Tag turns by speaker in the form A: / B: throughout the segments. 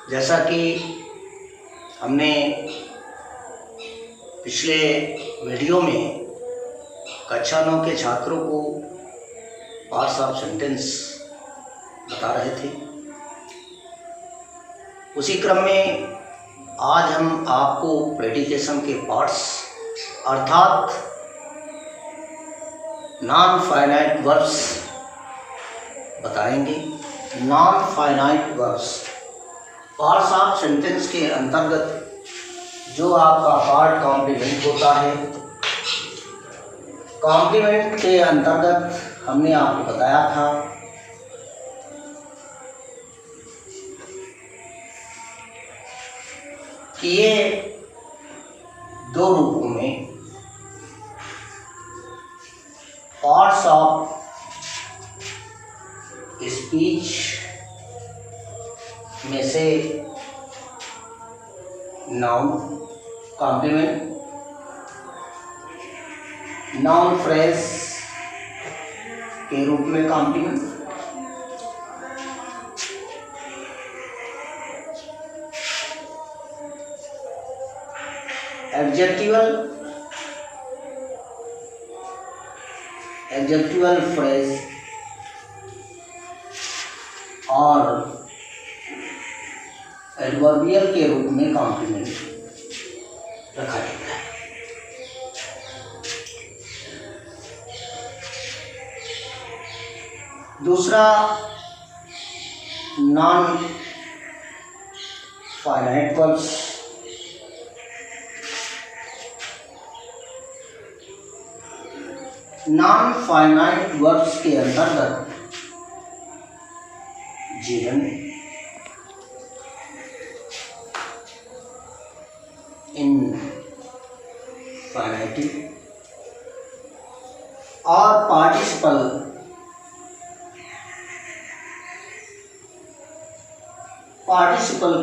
A: जैसा कि हमने पिछले वीडियो में कक्षा 9 के छात्रों को पार्ट्स ऑफ सेंटेंस बता रहे थे, उसी क्रम में आज हम आपको प्रेडिकेशन के पार्ट्स अर्थात नॉन फाइनाइट वर्ब्स बताएंगे। Non finite verbs parts of sentence के अंतर्गत जो आपका पार्ट कॉम्प्लीमेंट होता है, कॉम्प्लीमेंट के अंतर्गत हमने आपको बताया था कि ये दो रूपों में पार्ट्स ऑफ स्पीच में से नाउन कॉम्प्लीमेंट, नाउन फ्रेज के रूप में कॉम्प्लीमेंट, एडजेक्टिवल फ्रेज और एडवर्बियल के रूप में कॉम्प्लीमेंट रखा जाता है। दूसरा non finite verbs. Non finite verbs के अंतर्गत जीवन, इनफाइनाइटिव और पार्टिसिपल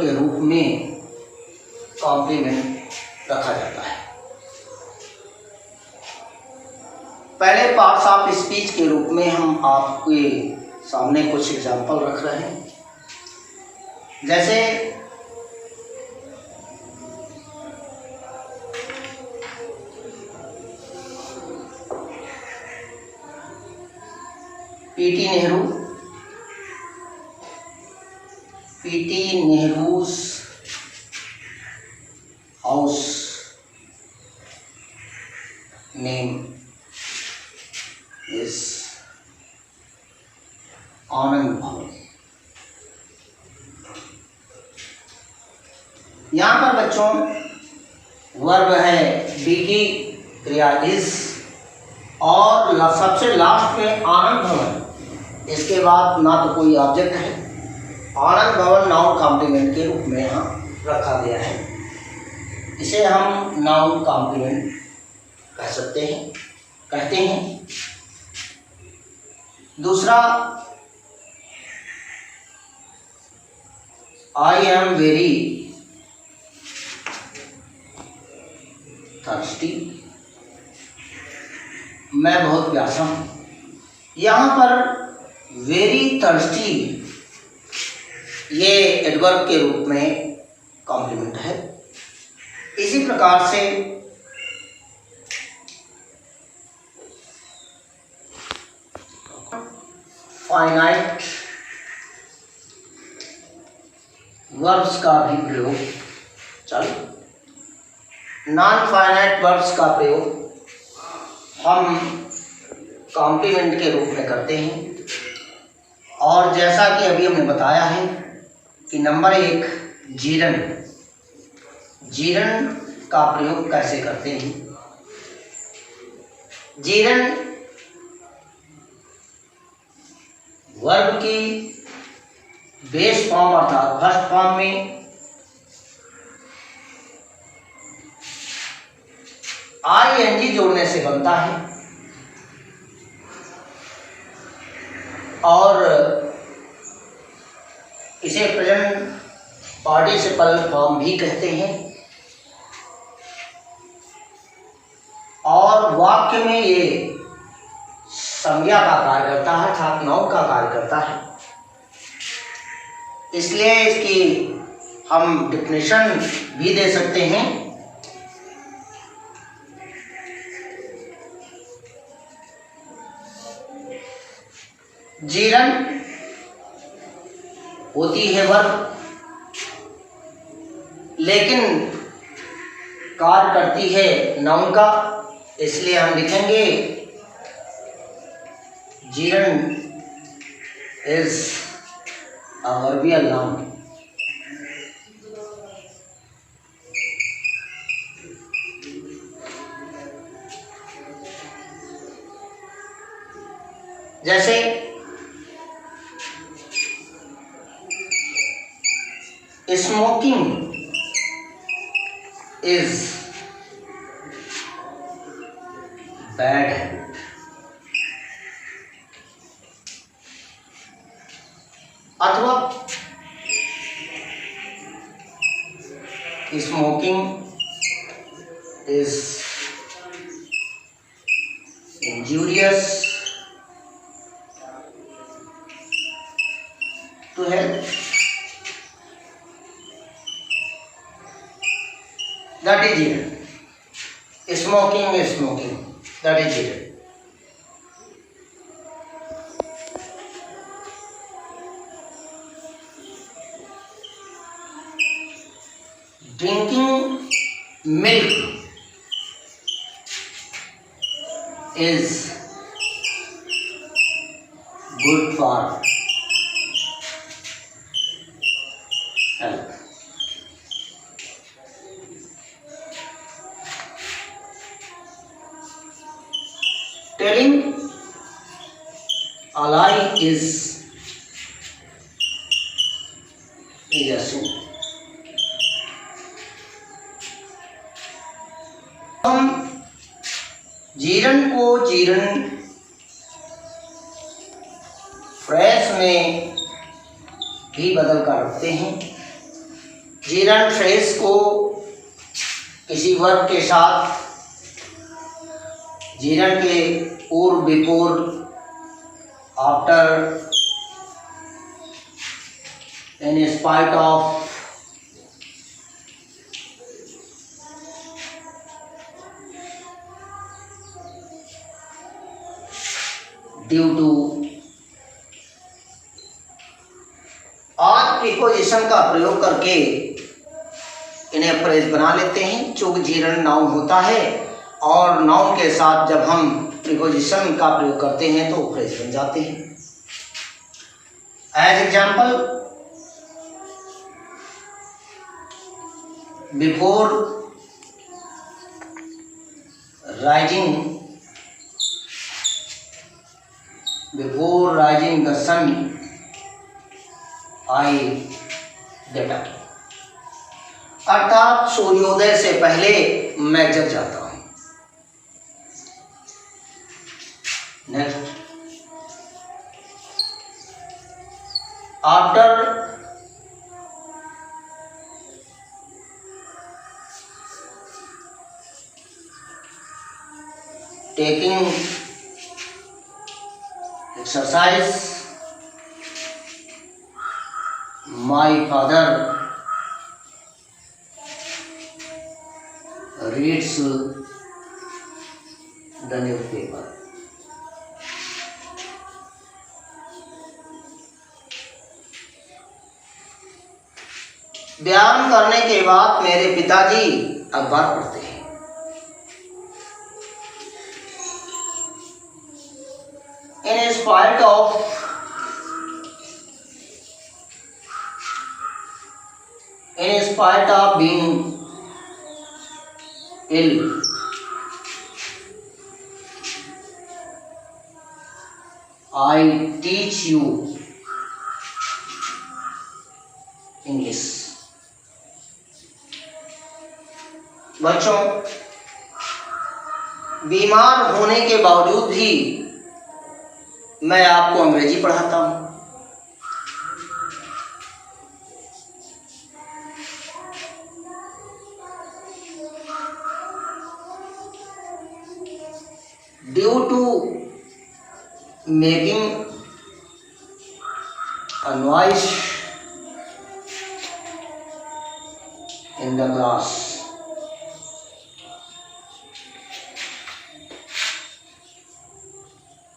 A: के रूप में कॉम्प्लीमेंट रखा जाता है। पहले पार्ट्स ऑफ स्पीच के रूप में हम आपके सामने कुछ एग्जाम्पल रख रहे हैं। जैसे पीटी नेहरू's हाउस नेम इज आनंद भवन। यहाँ पर बच्चों वर्ब है बी की क्रिया इज और सबसे लास्ट में आनंद भवन, इसके बाद ना तो कोई ऑब्जेक्ट है। आनंद भवन नाउन कॉम्प्लीमेंट के रूप में यहाँ रखा गया है। इसे हम नाउन कॉम्प्लीमेंट कहते हैं। दूसरा आई एम वेरी थर्स्टी, मैं बहुत प्यासा हूँ। यहाँ पर वेरी थर्स्टी ये एडवर्ब के रूप में कॉम्प्लीमेंट है। इसी प्रकार से फाइनाइट वर्ब्स का भी प्रयोग नॉन फाइनाइट वर्ब्स का प्रयोग हम कॉम्प्लीमेंट के रूप में करते हैं। और जैसा कि अभी हमने बताया है कि नंबर 1 जीरन का प्रयोग कैसे करते हैं। जीरन वर्ब की बेस फॉर्म अर्थात फर्स्ट फॉर्म में आईएनजी जोड़ने से बनता है और इसे प्रेजेंट पार्टिसिपल फॉर्म भी कहते हैं। और वाक्य में ये संज्ञा का कार्य करता है अर्थात नाउन का कार्य करता है। इसलिए इसकी हम डिफिनेशन भी दे सकते हैं। जीरन होती है वर्ब, लेकिन कार्य करती है नाउन का, इसलिए हम लिखेंगे gerund is a verbal noun. जैसे स्मोकिंग इज बैड हैबिट, अथवा smoking is injurious to health. That is it. Smoking is smoking. That is it. Drinking milk is good for health. Telling a lie is a sin. हम जीरन को Jiran fresh में भी बदल कर रखते हैं। Jiran fresh को किसी वर्ब के साथ जीरन के पूर्व, before, after, in spite of, due to आदि प्रीपोजिशन का प्रयोग करके इन्हें फ्रेज बना लेते हैं। चूंकि जीरन नाउन होता है और नाउन के साथ जब हम प्रीपोजिशन का प्रयोग करते हैं तो फ्रेज बन जाते हैं। As example, before rising the sun I get up, अर्थात सूर्योदय से पहले मैं जग जाता हूं। Next, after taking exercise my father reads the newspaper. व्यायाम करने के बाद मेरे पिताजी अखबार पढ़ते हैं। In spite of being ill, I teach you English. बच्चों, बीमार होने के बावजूद भी मैं आपको अंग्रेजी पढ़ाता हूं। Due to making a noise in the grass.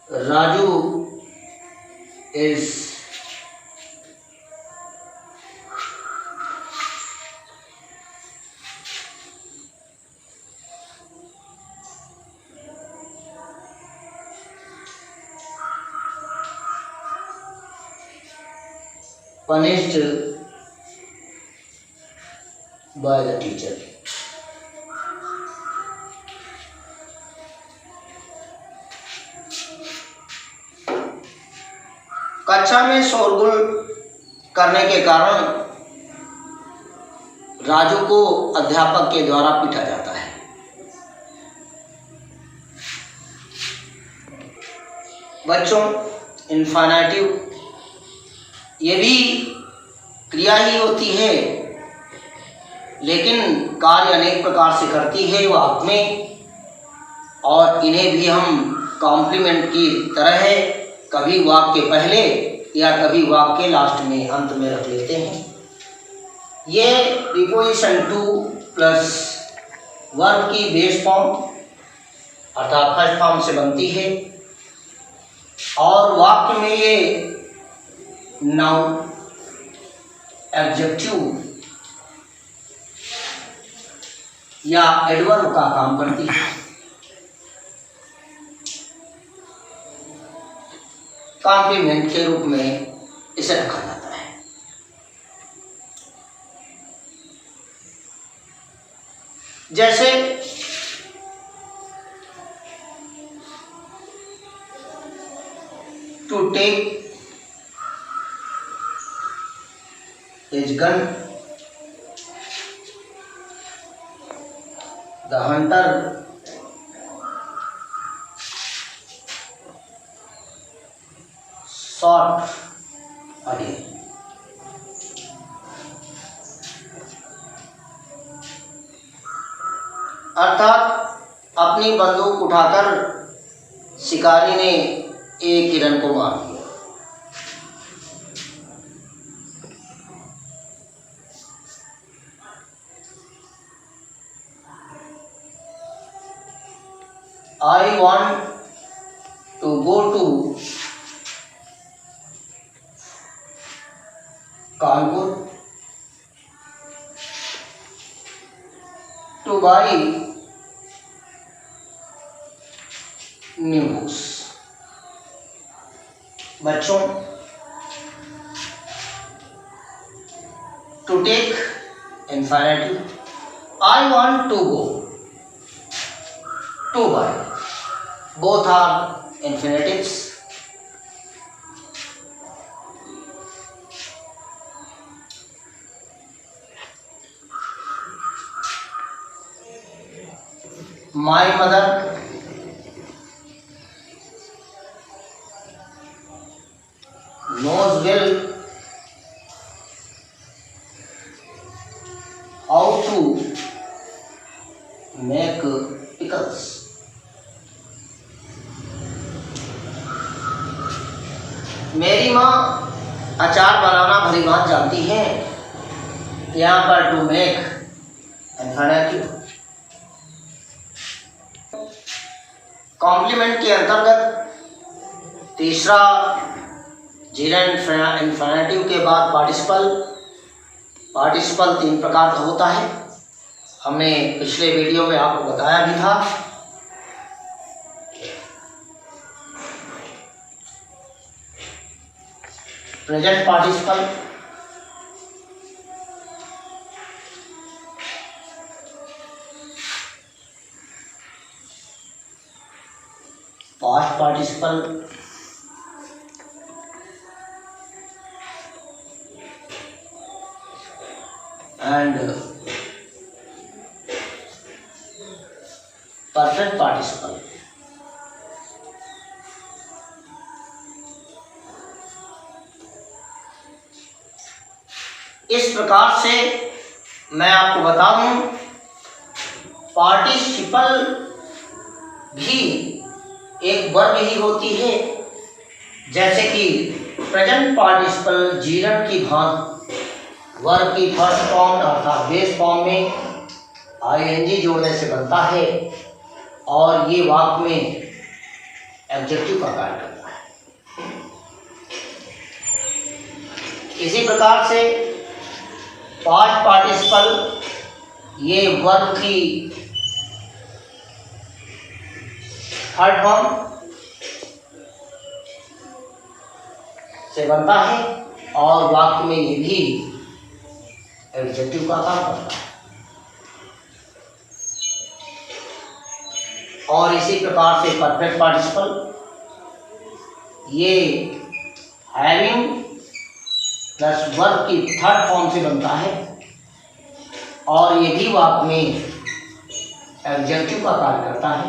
A: Raju is punished by the teacher. कक्षा में शोरगुल करने के कारण राजू को अध्यापक के द्वारा पीटा जाता है। बच्चों, इन्फिनेटिव ये भी क्रिया ही होती है, लेकिन कार्य अनेक प्रकार से करती है वाक्य में, और इन्हें भी हम कॉम्प्लीमेंट की तरह कभी वाक्य के पहले या कभी वाक्य के लास्ट में अंत में रख लेते हैं। ये प्रीपोजिशन टू प्लस वर्ब की बेस फॉर्म अर्थात फर्स्ट फॉर्म से बनती है, और वाक्य में ये नाउन, एडजेक्टिव या एडवर्ब का काम करती है। कॉम्प्लीमेंट के रूप में इसे रखा जाता है। जैसे to take his gun, the hunter shot a deer. अर्थात अपनी बंदूक उठाकर शिकारी ने एक हिरन को मार दिया। I want to go to Kanpur to buy new books. बच्चों, to take infinitive, I want to go, to buy, both are infinitives. My mother knows well how to make pickles. मेरी माँ अचार बनाना भली भांति जानती है। यहाँ पर टू मेक इंफिनिटिव। कॉम्प्लीमेंट के अंतर्गत तीसरा जीरेंट इंफिनिटिव के बाद पार्टिसिपल तीन प्रकार का होता है। हमने पिछले वीडियो में आपको बताया भी था। Present participle, past participle, and perfect participle. इस प्रकार से मैं आपको बता दूं, पार्टिसिपल भी एक वर्ब ही होती है, जैसे कि प्रेजेंट पार्टिसिपल जीरन की भांति वर्ब की फर्स्ट फॉर्म अर्थात बेस फॉर्म में ING जोड़ने से बनता है और ये वाक्य में एडजेक्टिव का कार्य करता है। इसी प्रकार से पास्ट पार्टिसिपल ये वर्ब की थर्ड फॉर्म से बनता है और वाक्य में ये भी एडजेक्टिव का काम करता है। और इसी प्रकार से परफेक्ट पार्टिसिपल ये हैविंग प्लस वर्ब की थर्ड फॉर्म से बनता है और ये भी वाक्य में एडजेक्टिव का कार्य करता है।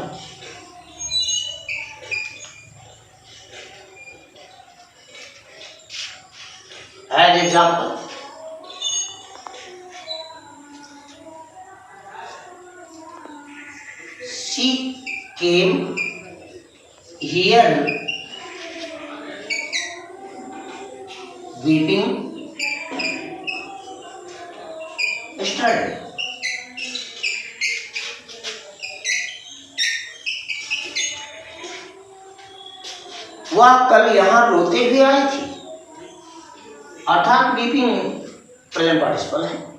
A: As example, she came here weeping yesterday. वह कल यहाँ रोते हुए आई थी, अर्थात वीपिंग प्रेजेंट पार्टिसिपल है।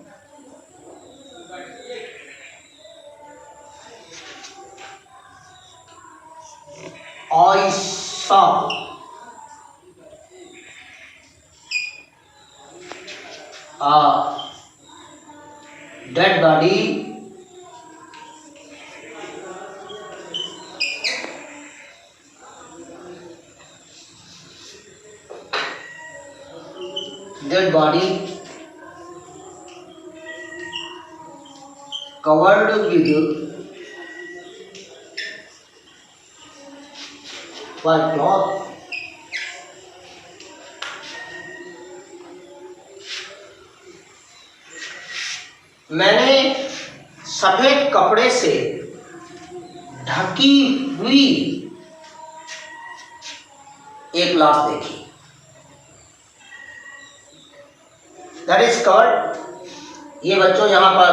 A: I saw a dead body covered with white cloth. मैंने सफेद कपड़े से ढकी हुई एक लाश देखी। That is covered. ये बच्चों यहाँ पर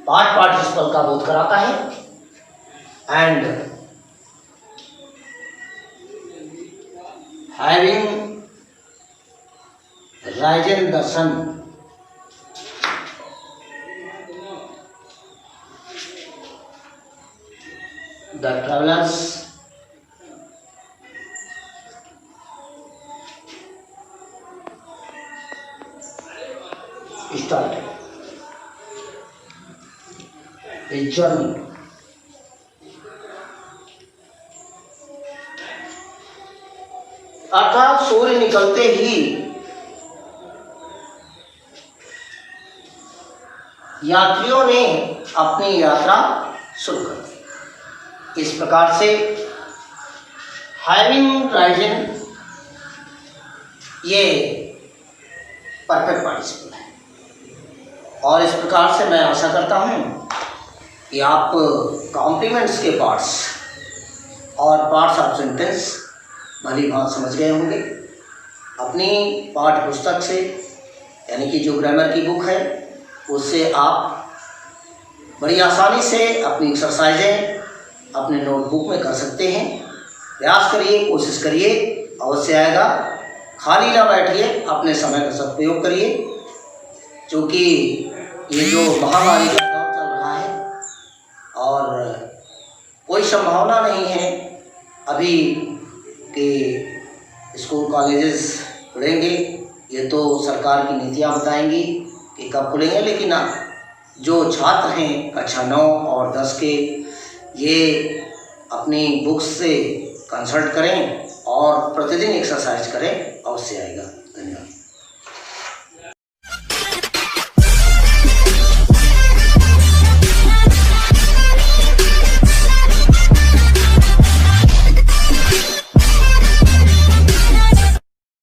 A: पास्ट पार्टिसिपल का बोध कराता है। And having risen the sun, the travelers started a journey. अर्थात सूर्य निकलते ही यात्रियों ने अपनी यात्रा शुरू कर दी। इस प्रकार से हैविंग राइजन ये परफेक्ट पार्टिसिपल है। और इस प्रकार से मैं आशा करता हूँ कि आप कॉम्प्लीमेंट्स के पार्ट्स और पार्ट्स ऑफ सेंटेंस भली भांति समझ गए होंगे। अपनी पाठ्य पुस्तक से यानी कि जो ग्रामर की बुक है उससे आप बड़ी आसानी से अपनी एक्सरसाइजें अपने नोटबुक में कर सकते हैं। प्रयास करिए, कोशिश करिए, अवश्य आएगा। खाली ना बैठिए, अपने समय का सदुपयोग करिए, क्योंकि ये जो महामारी का दौर चल रहा है और कोई संभावना नहीं है अभी कि स्कूल कॉलेजेस खुलेंगे। ये तो सरकार की नीतियाँ बताएंगी कि कब खुलेंगे, लेकिन जो छात्र हैं कक्षा 9 और 10 के ये अपनी बुक्स से कंसल्ट करें और प्रतिदिन एक्सरसाइज करें, अवश्य आएगा।